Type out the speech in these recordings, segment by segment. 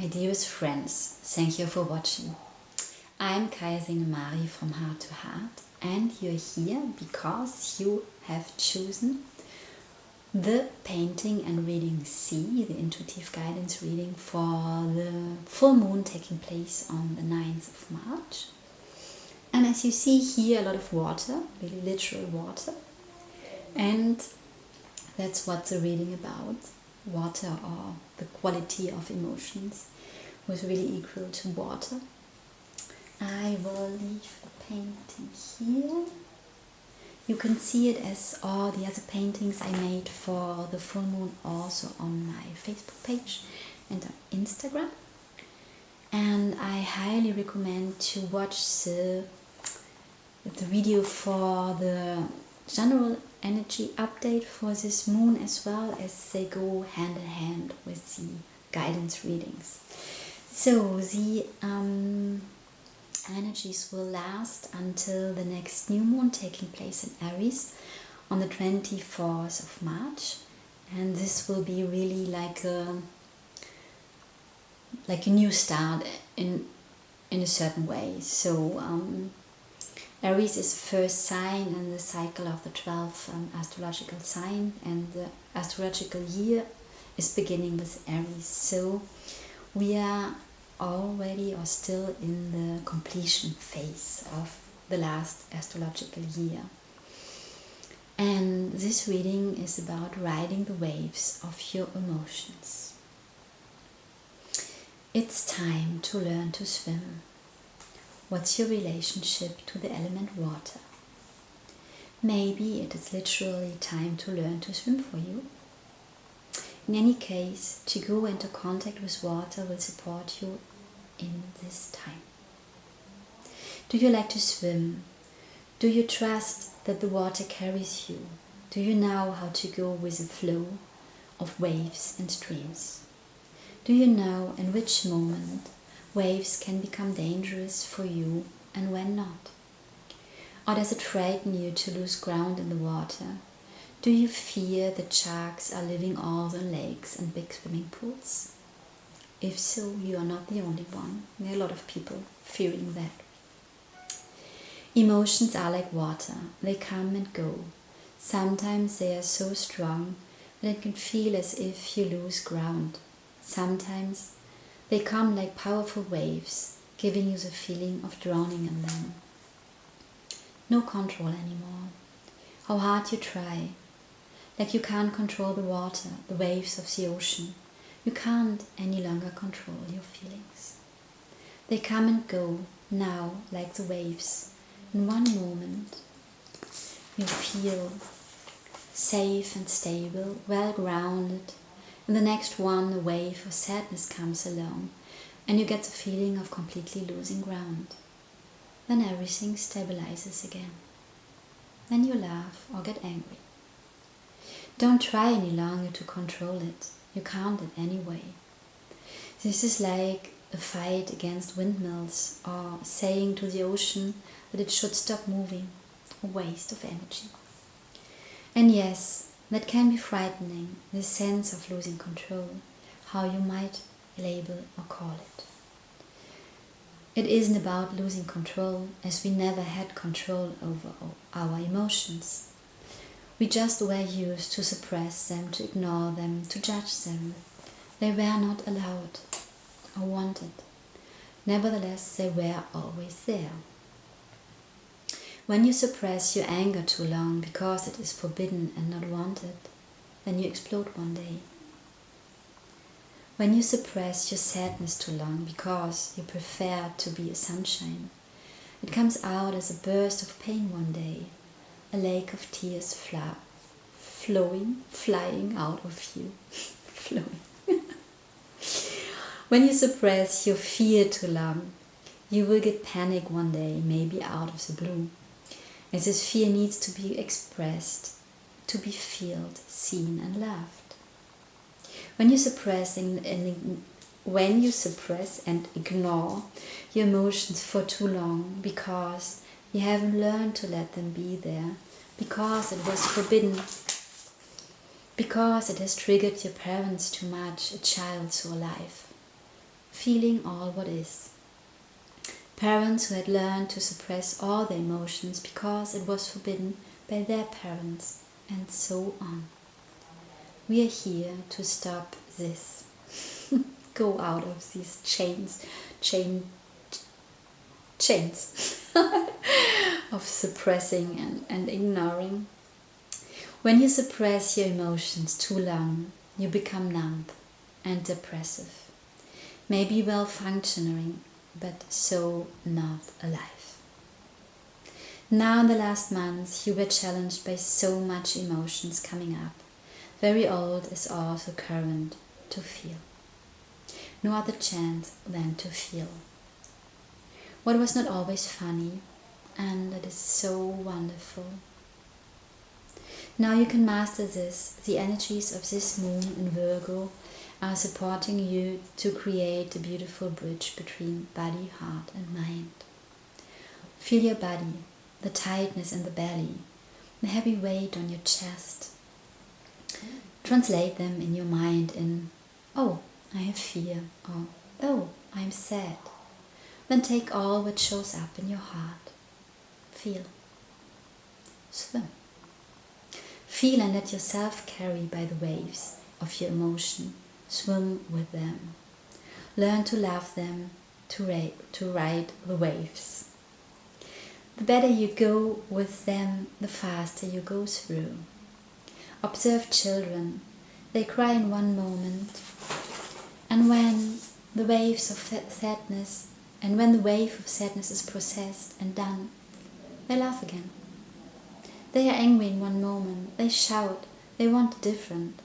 My dearest friends, thank you for watching. I'm Kaija from Heart to Heart, and you're here because you have chosen the painting and reading C, the intuitive guidance reading for the full moon taking place on the 9th of March. And as you see here, a lot of water, really literal water, and that's what the reading about. Water, or the quality of emotions, was really equal to water. I will leave the painting here. You can see it as all the other paintings I made for the full moon also on my Facebook page and on Instagram. And I highly recommend to watch the video for the general energy update for this moon, as well as they go hand in hand with the guidance readings. So the energies will last until the next new moon taking place in Aries on the 24th of March, and this will be really like a new start in a certain way. So Aries is the first sign in the cycle of the 12th astrological sign, and the astrological year is beginning with Aries. So we are already or still in the completion phase of the last astrological year. And this reading is about riding the waves of your emotions. It's time to learn to swim. What's your relationship to the element water? Maybe it is literally time to learn to swim for you. In any case, to go into contact with water will support you in this time. Do you like to swim? Do you trust that the water carries you? Do you know how to go with the flow of waves and streams? Do you know in which moment waves can become dangerous for you and when not? Or does it frighten you to lose ground in the water? Do you fear that sharks are living all in lakes and big swimming pools? If so, you are not the only one. There are a lot of people fearing that. Emotions are like water. They come and go. Sometimes they are so strong that it can feel as if you lose ground. Sometimes they come like powerful waves, giving you the feeling of drowning in them. No control anymore. How hard you try. Like you can't control the water, the waves of the ocean. You can't any longer control your feelings. They come and go now like the waves. In one moment, you feel safe and stable, well grounded. In the next one, a wave of sadness comes along, and you get the feeling of completely losing ground. Then everything stabilizes again. Then you laugh or get angry. Don't try any longer to control it. You can't it anyway. This is like a fight against windmills, or saying to the ocean that it should stop moving. A waste of energy. And yes, that can be frightening, the sense of losing control, how you might label or call it. It isn't about losing control, as we never had control over our emotions. We just were used to suppress them, to ignore them, to judge them. They were not allowed or wanted. Nevertheless, they were always there. When you suppress your anger too long because it is forbidden and not wanted, then you explode one day. When you suppress your sadness too long because you prefer to be a sunshine, it comes out as a burst of pain one day, a lake of tears flying out of you. Flowing. When you suppress your fear too long, you will get panic one day, maybe out of the blue. As this fear needs to be expressed, to be felt, seen and loved. When you suppress and ignore your emotions for too long because you haven't learned to let them be there, because it was forbidden, because it has triggered your parents too much, a child so alive, feeling all what is. Parents who had learned to suppress all their emotions because it was forbidden by their parents, and so on. We are here to stop this. Go out of these chains of suppressing and ignoring. When you suppress your emotions too long, you become numb and depressive. Maybe well functioning, but so not alive. Now in the last months you were challenged by so much emotions coming up. Very old is also current to feel. No other chance than to feel. What was not always funny, and it is so wonderful. Now you can master this. The energies of this moon in Virgo are supporting you to create a beautiful bridge between body, heart and mind. Feel your body, the tightness in the belly, the heavy weight on your chest. Translate them in your mind in, oh, I have fear, or oh, I am sad. Then take all what shows up in your heart. Feel. Swim. Feel and let yourself carry by the waves of your emotion. Swim with them. Learn to love them, to ride the waves. The better you go with them, the faster you go through. Observe children. They cry in one moment, and when the wave of sadness is processed and done, they laugh again. They are angry in one moment, they shout, they want different.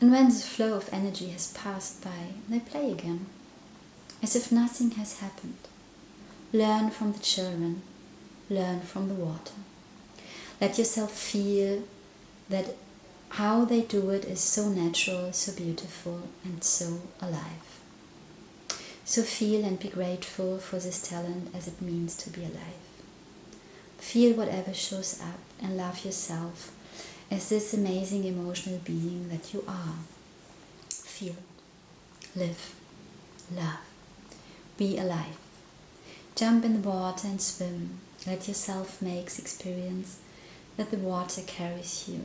And when the flow of energy has passed by, they play again, as if nothing has happened. Learn from the children, learn from the water. Let yourself feel that how they do it is so natural, so beautiful and so alive. So feel and be grateful for this talent as it means to be alive. Feel whatever shows up and love yourself as this amazing emotional being that you are. Feel, live, love, be alive. Jump in the water and swim. Let yourself make the experience that the water carries you,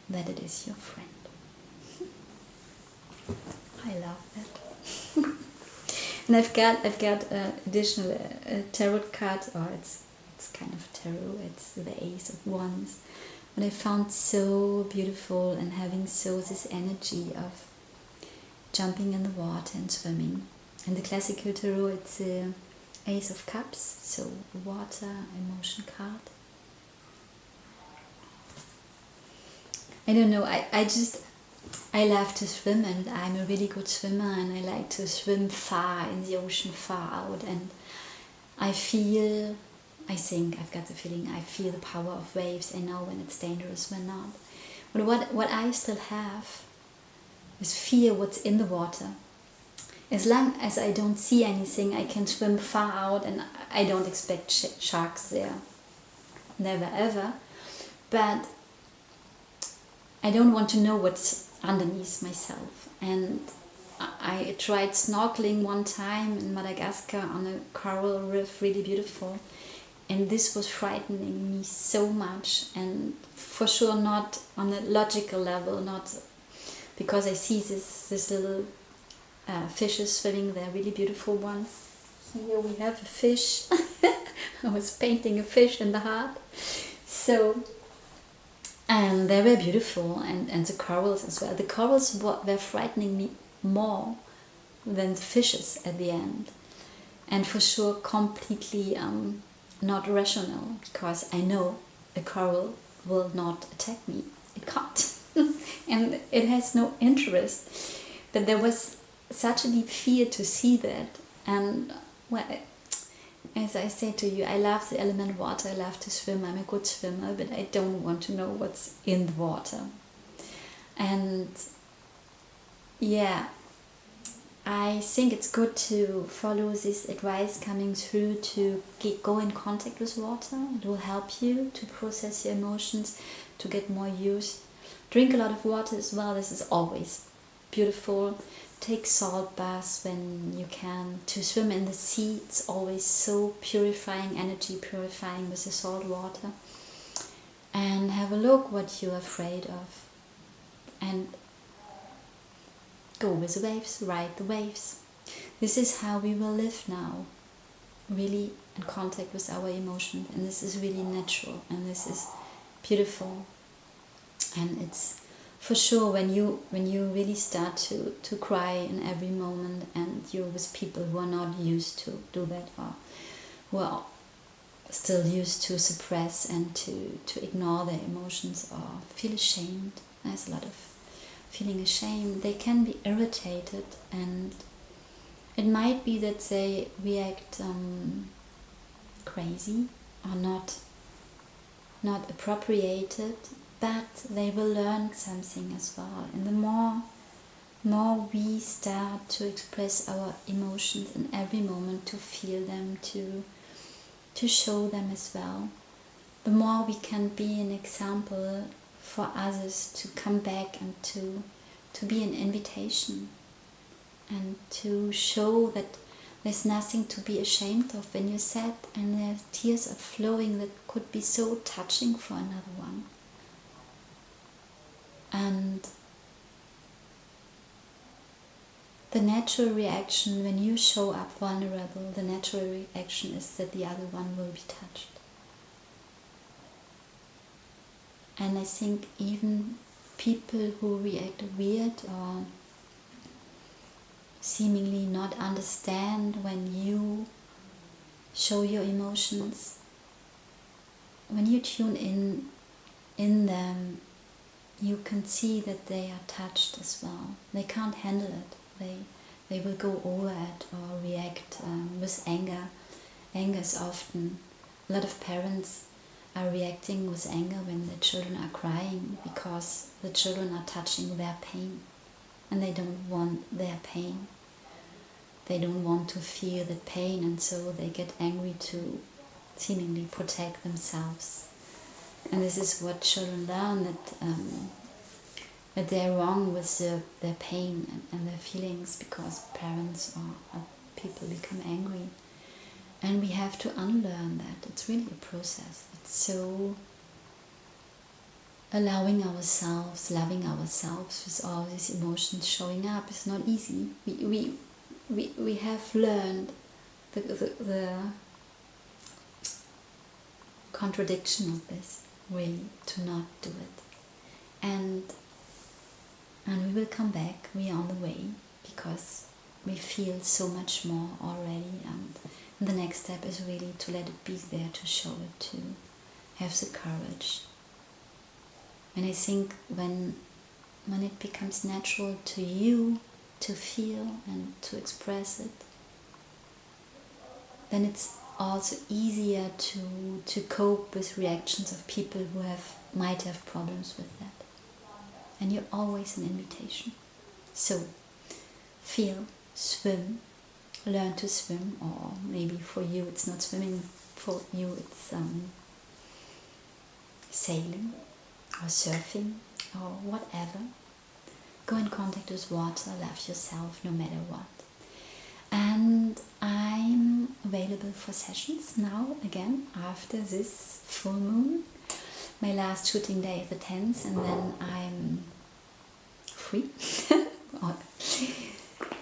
that it is your friend. I love that. And I've got additional tarot card, or it's kind of tarot. It's the Ace of Wands, but I found so beautiful and having so this energy of jumping in the water and swimming. And the classical tarot, it's the Ace of Cups, so water emotion card. I don't know, I love to swim, and I'm a really good swimmer, and I like to swim far in the ocean, far out, and I feel the power of waves. I know when it's dangerous, when not. But what I still have is fear what's in the water. As long as I don't see anything, I can swim far out, and I don't expect sharks there. Never ever. But I don't want to know what's underneath myself. And I tried snorkeling one time in Madagascar on a coral reef, really beautiful. And this was frightening me so much, and for sure not on a logical level, not because I see this little fishes swimming there, really beautiful ones. Here we have a fish. I was painting a fish in the heart. So, and they were beautiful, and the corals as well. The corals were frightening me more than the fishes at the end. And for sure completely not rational, because I know a coral will not attack me. It can't. And it has no interest. But there was such a deep fear to see that. And well, as I say to you, I love the element water. I love to swim. I'm a good swimmer, but I don't want to know what's in the water. And yeah, I think it's good to follow this advice coming through to go in contact with water. It will help you to process your emotions, to get more used. Drink a lot of water as well. This is always beautiful. take salt baths when you can. To swim in the sea, it's always so purifying, energy purifying with the salt water. And have a look what you're afraid of. And go with the waves, ride the waves. This is how we will live now, really in contact with our emotions. And this is really natural, and this is beautiful. And it's for sure when you really start to cry in every moment, and you're with people who are not used to do that, or who are still used to suppress and to ignore their emotions or feel ashamed. There's a lot of feeling ashamed. They can be irritated, and it might be that they react crazy or not appropriated, but they will learn something as well. And the more we start to express our emotions in every moment, to feel them, to show them as well, the more we can be an example for others to come back and to be an invitation, and to show that there's nothing to be ashamed of when you're sad and there's tears are flowing that could be so touching for another one. And the natural reaction when you show up vulnerable, the natural reaction is that the other one will be touched. And I think even people who react weird or seemingly not understand when you show your emotions, when you tune in them, you can see that they are touched as well. They can't handle it. They will go over it or react with anger. Anger is often, a lot of parents are reacting with anger when the children are crying, because the children are touching their pain, and they don't want their pain. They don't want to feel the pain, and so they get angry to seemingly protect themselves. And this is what children learn, that they're wrong with their pain and their feelings, because parents or people become angry. And we have to unlearn that. It's really a process. It's so allowing ourselves, loving ourselves with all these emotions showing up is not easy. We have learned the contradiction of this, really, to not do it. And we will come back. We are on the way, because we feel so much more already. And the next step is really to let it be there, to show it, to have the courage. And I think when it becomes natural to you to feel and to express it, then it's also easier to cope with reactions of people who might have problems with that. And you're always an invitation. So feel, swim, learn to swim, or maybe for you it's not swimming, for you it's sailing or surfing or whatever. Go in contact with water, love yourself no matter what. And I'm available for sessions now again after this full moon. My last shooting day is the 10th, and then I'm free.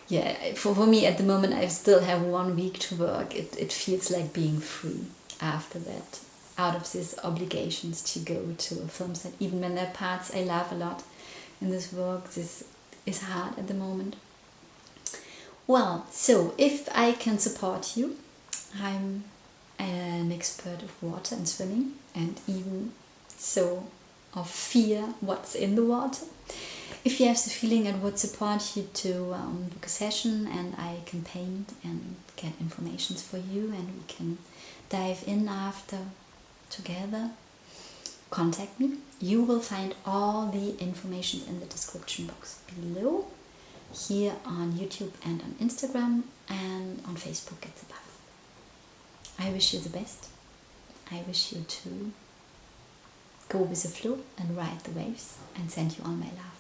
Yeah, for me at the moment I still have 1 week to work. It feels like being free after that, out of these obligations to go to a film set. Even when there are parts I love a lot in this work, this is hard at the moment. Well, so if I can support you, I'm an expert of water and swimming, and even so of fear what's in the water. If you have the feeling, I would support you to book a session, and I can paint and get information for you, and we can dive in after together. Contact me. You will find all the information in the description box below, here on YouTube and on Instagram, and on Facebook it's above. I wish you the best. I wish you to go with the flow and ride the waves, and send you all my love.